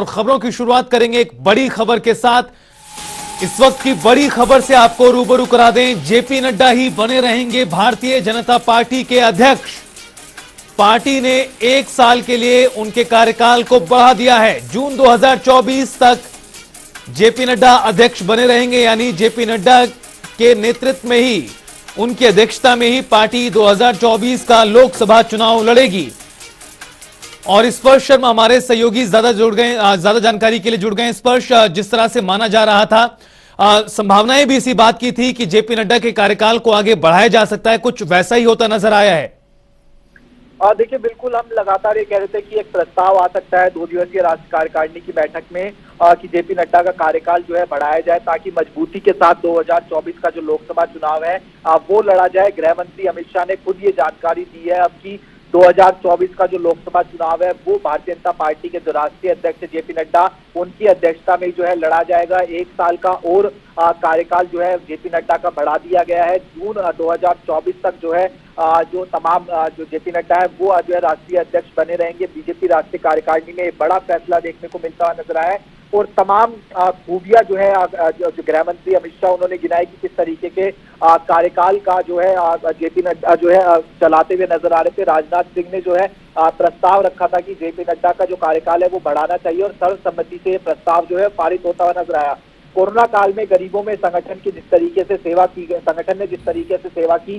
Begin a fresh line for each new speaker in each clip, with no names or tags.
और खबरों की शुरुआत करेंगे एक बड़ी खबर के साथ। इस वक्त की बड़ी खबर से आपको रूबरू करा दें, जेपी नड्डा ही बने रहेंगे भारतीय जनता पार्टी के अध्यक्ष। पार्टी ने 1 साल के लिए उनके कार्यकाल को बढ़ा दिया है। जून 2024 तक जेपी नड्डा अध्यक्ष बने रहेंगे, यानी जेपी नड्डा के नेतृत्व में ही, उनकी अध्यक्षता में ही पार्टी 2024 का लोकसभा चुनाव लड़ेगी। और स्पर्श शर्मा हमारे सहयोगी ज्यादा जानकारी के लिए जुड़ गए। स्पर्श, जिस तरह से माना जा रहा था, संभावनाएं भी इसी बात की थी कि जेपी नड्डा के कार्यकाल को आगे बढ़ाया जा सकता है, कुछ वैसा ही होता नजर आया है।
देखिए, बिल्कुल हम लगातार ये कह रहे थे कि एक प्रस्ताव आ सकता है 2 दिवसीय राष्ट्रीय कार्यकारिणी की बैठक में कि जेपी नड्डा का कार्यकाल जो है बढ़ाया जाए, ताकि मजबूती के साथ 2024 का जो लोकसभा चुनाव है वो लड़ा जाए। गृह मंत्री अमित शाह ने खुद ये जानकारी दी है अब की 2024 का जो लोकसभा चुनाव है वो भारतीय जनता पार्टी के जो राष्ट्रीय अध्यक्ष जेपी नड्डा, उनकी अध्यक्षता में जो है लड़ा जाएगा। 1 साल का और कार्यकाल जो है जेपी नड्डा का बढ़ा दिया गया है। जून 2024 तक जो है जो तमाम जो जेपी नड्डा है वो जो है राष्ट्रीय अध्यक्ष बने रहेंगे। बीजेपी राष्ट्रीय कार्यकारिणी में बड़ा फैसला देखने को मिलता हुआ नजर आया है और तमाम खूबियां जो है जो गृह मंत्री अमित शाह उन्होंने गिनाई कि किस तरीके के कार्यकाल का जो है जेपी नड्डा जो है चलाते हुए नजर आ रहे थे। राजनाथ सिंह ने जो है प्रस्ताव रखा था कि जेपी नड्डा का जो कार्यकाल है वो बढ़ाना चाहिए और सर्वसम्मति से प्रस्ताव जो है पारित होता हुआ नजर आया। कोरोना काल में गरीबों में संगठन की जिस तरीके से सेवा की, संगठन ने जिस तरीके से सेवा की,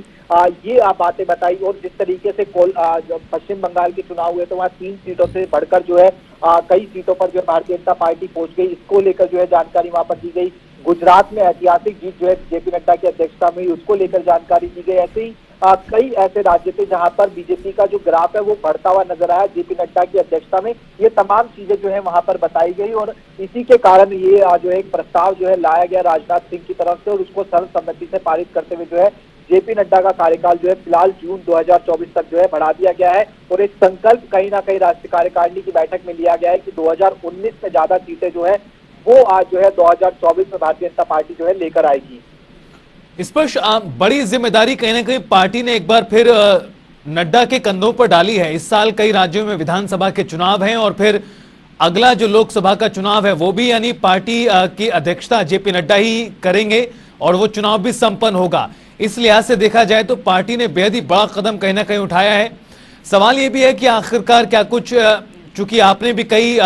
ये आप बातें बताई। और जिस तरीके से पश्चिम बंगाल के चुनाव हुए तो वहाँ 3 सीटों से बढ़कर जो है कई सीटों पर जो है भारतीय जनता पार्टी पहुंच गई, इसको लेकर जो है जानकारी वहां पर दी गई। गुजरात में ऐतिहासिक जीत जो है जेपी नड्डा की अध्यक्षता में, उसको लेकर जानकारी दी गई। ऐसे ही कई ऐसे राज्य थे जहां पर बीजेपी का जो ग्राफ है वो बढ़ता हुआ नजर आया जेपी नड्डा की अध्यक्षता में। ये तमाम चीजें जो है वहां पर बताई गई और इसी के कारण ये जो है एक प्रस्ताव जो है लाया गया राजनाथ सिंह की तरफ से और उसको सर्वसम्मति से पारित करते हुए जो है जेपी नड्डा का कार्यकाल जो है फिलहाल जून 2024 तक जो है बढ़ा दिया गया है। और एक संकल्प कहीं ना कहीं राष्ट्रीय कार्यकारिणी की बैठक में लिया गया है कि 2019 से ज्यादा सीटें जो है वो आज जो है 2024 में भारतीय जनता पार्टी जो है लेकर आएगी।
इस पर बड़ी जिम्मेदारी कहीं ना कहीं पार्टी ने एक बार फिर नड्डा के कंधों पर डाली है। इस साल कई राज्यों में विधानसभा के चुनाव हैं और फिर अगला जो लोकसभा का चुनाव है वो भी, यानी पार्टी की अध्यक्षता जेपी नड्डा ही करेंगे और वो चुनाव भी संपन्न होगा। इस लिहाज से देखा जाए तो पार्टी ने बेहद ही बड़ा कदम कहीं ना कहीं उठाया है। सवाल ये भी है कि आखिरकार क्या कुछ, चूंकि आपने भी कई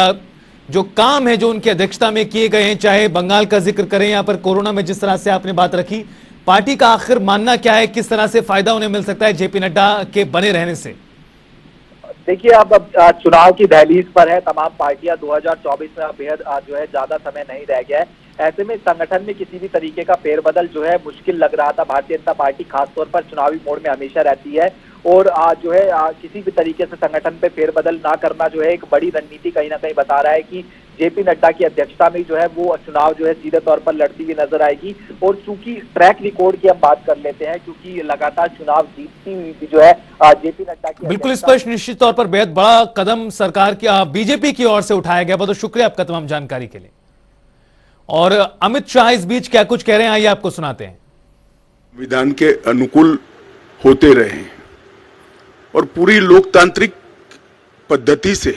जो काम है जो उनकी अध्यक्षता में किए गए हैं, चाहे बंगाल का जिक्र करें या पर कोरोना में जिस तरह से आपने बात रखी, पार्टी का आखिर मानना क्या है, किस तरह से फायदा उन्हें मिल सकता है जेपी नड्डा के बने रहने से?
देखिए, अब चुनाव की दहलीज पर है तमाम पार्टियां। 2024 में अब बेहद जो है ज्यादा समय नहीं रह गया है। ऐसे में संगठन में किसी भी तरीके का फेरबदल जो है मुश्किल लग रहा था। भारतीय जनता पार्टी खासतौर पर चुनावी मोड़ में हमेशा रहती है और जो है किसी भी तरीके से संगठन पे फेरबदल ना करना जो है एक बड़ी रणनीति कहीं ना कहीं बता रहा है कि जेपी नड्डा की अध्यक्षता में जो है वो चुनाव जो है सीधे तौर पर लड़ती हुई नजर आएगी। और चूंकि ट्रैक रिकॉर्ड की हम बात कर लेते हैं, क्योंकि लगातार चुनाव जीतती हुई जो है जेपी नड्डा की,
बिल्कुल स्पष्ट, निश्चित तौर पर बेहद बड़ा कदम सरकार की, बीजेपी की ओर से उठाया गया। बहुत शुक्रिया आपका तमाम जानकारी के लिए। और अमित शाह इस बीच क्या कुछ कह रहे हैं, आइए आपको सुनाते हैं।
विधान के अनुकूल होते रहे और पूरी लोकतांत्रिक पद्धति से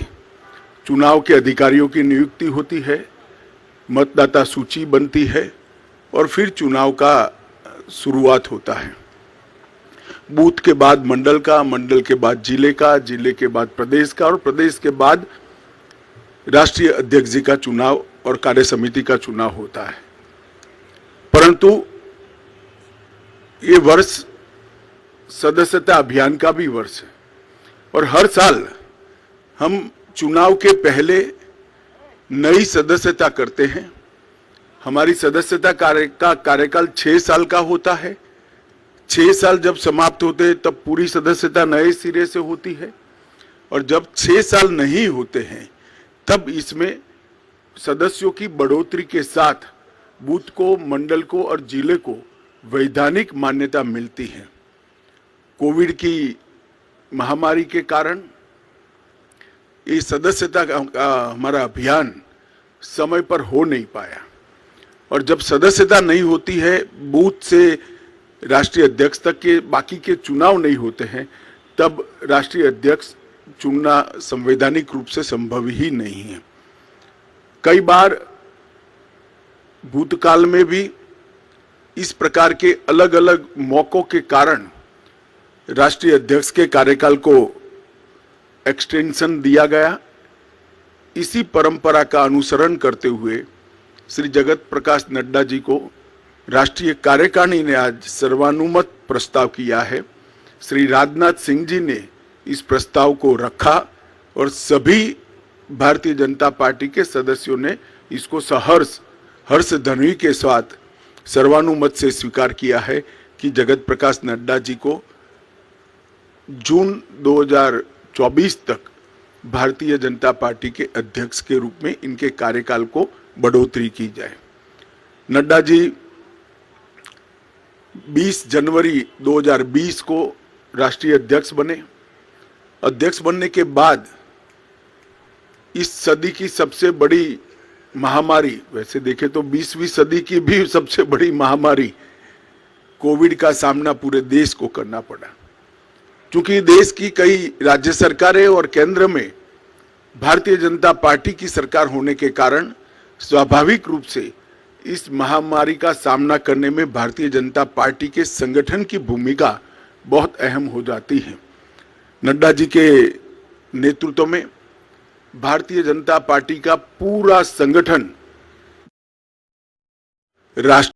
चुनाव के अधिकारियों की नियुक्ति होती है, मतदाता सूची बनती है और फिर चुनाव का शुरुआत होता है। बूथ के बाद मंडल का, मंडल के बाद जिले का, जिले के बाद प्रदेश का और प्रदेश के बाद राष्ट्रीय अध्यक्ष जी का चुनाव और कार्य समिति का चुनाव होता है। परंतु ये वर्ष सदस्यता अभियान का भी वर्ष है और हर साल हम चुनाव के पहले नई सदस्यता करते हैं। हमारी सदस्यता कार्यकाल 6 साल का होता है। 6 साल जब समाप्त होते हैं तब पूरी सदस्यता नए सिरे से होती है और जब 6 साल नहीं होते हैं तब इसमें सदस्यों की बढ़ोतरी के साथ बूथ को, मंडल को और जिले को वैधानिक मान्यता मिलती है। कोविड की महामारी के कारण ये सदस्यता का हमारा अभियान समय पर हो नहीं पाया और जब सदस्यता नहीं होती है, बूथ से राष्ट्रीय अध्यक्ष तक के बाकी के चुनाव नहीं होते हैं, तब राष्ट्रीय अध्यक्ष चुनना संवैधानिक रूप से संभव ही नहीं है। कई बार भूतकाल में भी इस प्रकार के अलग अलग मौकों के कारण राष्ट्रीय अध्यक्ष के कार्यकाल को एक्सटेंशन दिया गया। इसी परंपरा का अनुसरण करते हुए श्री जगत प्रकाश नड्डा जी को राष्ट्रीय कार्यकारिणी ने आज सर्वानुमत प्रस्ताव किया है। श्री राजनाथ सिंह जी ने इस प्रस्ताव को रखा और सभी भारतीय जनता पार्टी के सदस्यों ने इसको सहर्ष हर्ष ध्वनि के साथ सर्वानुमत से स्वीकार किया है कि जगत प्रकाश नड्डा जी को जून 2024 तक भारतीय जनता पार्टी के अध्यक्ष के रूप में इनके कार्यकाल को बढ़ोतरी की जाए। नड्डा जी 20 जनवरी 2020 को राष्ट्रीय अध्यक्ष बने। अध्यक्ष बनने के बाद इस सदी की सबसे बड़ी महामारी, वैसे देखें तो 20वीं सदी की भी सबसे बड़ी महामारी कोविड का सामना पूरे देश को करना पड़ा। क्योंकि देश की कई राज्य सरकारें और केंद्र में भारतीय जनता पार्टी की सरकार होने के कारण स्वाभाविक रूप से इस महामारी का सामना करने में भारतीय जनता पार्टी के संगठन की भूमिका बहुत अहम हो जाती है। नड्डा जी के नेतृत्व में भारतीय जनता पार्टी का पूरा संगठन राष्ट्र